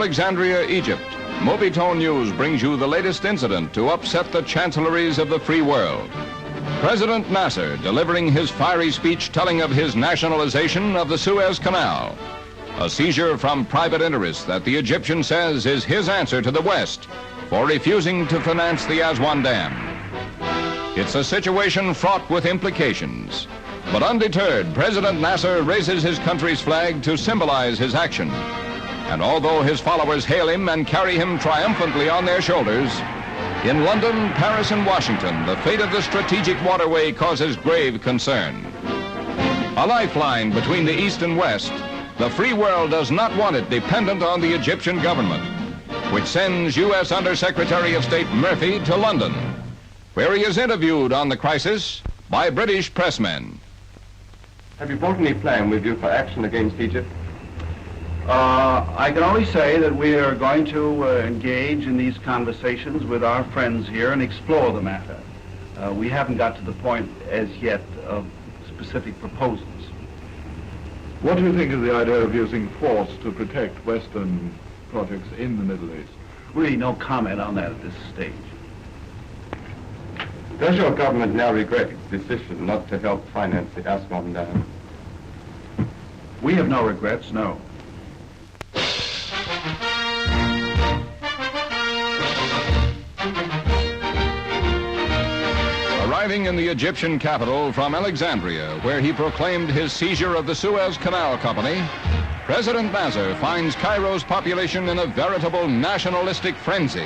Alexandria, Egypt, Mobitone News brings you the latest incident to upset the chancelleries of the free world. President Nasser delivering his fiery speech telling of his nationalization of the Suez Canal. A seizure from private interests that the Egyptian says is his answer to the West for refusing to finance the Aswan Dam. It's a situation fraught with implications. But undeterred, President Nasser raises his country's flag to symbolize his action. And although his followers hail him and carry him triumphantly on their shoulders, in London, Paris, and Washington, the fate of the strategic waterway causes grave concern. A lifeline between the East and West, the free world does not want it dependent on the Egyptian government, which sends U.S. Undersecretary of State Murphy to London, where he is interviewed on the crisis by British pressmen. Have you brought any plan with you for action against Egypt? I can only say that we are going to engage in these conversations with our friends here and explore the matter. We haven't got to the point as yet of specific proposals. What do you think of the idea of using force to protect Western projects in the Middle East? Really no comment on that at this stage. Does your government now regret its decision not to help finance the Aswan Dam? We have no regrets, no. Arriving in the Egyptian capital from Alexandria, where he proclaimed his seizure of the Suez Canal Company, President Nasser finds Cairo's population in a veritable nationalistic frenzy.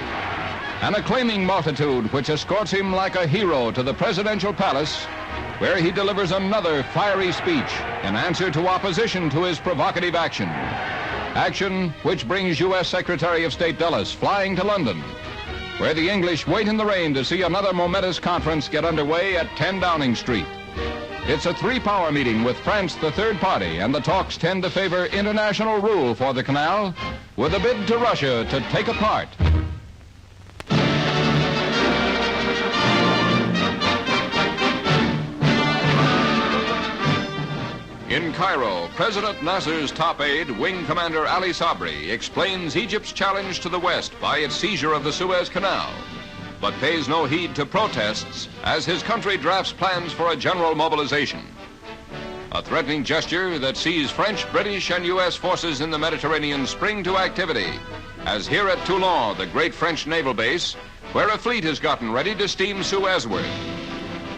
An acclaiming multitude which escorts him like a hero to the presidential palace, where he delivers another fiery speech in answer to opposition to his provocative action. Action which brings U.S. Secretary of State Dulles flying to London, where the English wait in the rain to see another momentous conference get underway at 10 Downing Street. It's a three-power meeting with France the third party, and the talks tend to favor international rule for the canal, with a bid to Russia to take a part. In Cairo, President Nasser's top aide, Wing Commander Ali Sabri, explains Egypt's challenge to the West by its seizure of the Suez Canal, but pays no heed to protests as his country drafts plans for a general mobilization. A threatening gesture that sees French, British, and U.S. forces in the Mediterranean spring to activity, as here at Toulon, the great French naval base, where a fleet has gotten ready to steam Suezward.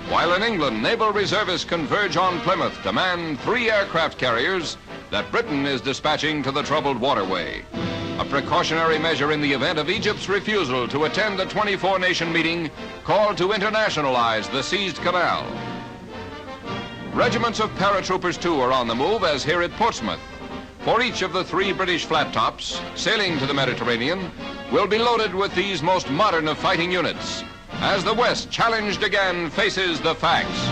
While in England, naval reservists converge on Plymouth to man 3 aircraft carriers that Britain is dispatching to the troubled waterway. A precautionary measure in the event of Egypt's refusal to attend the 24-nation meeting called to internationalize the seized canal. Regiments of paratroopers, too, are on the move, as here at Portsmouth. For each of the 3 British flat tops sailing to the Mediterranean will be loaded with these most modern of fighting units, as the West, challenged again, faces the facts.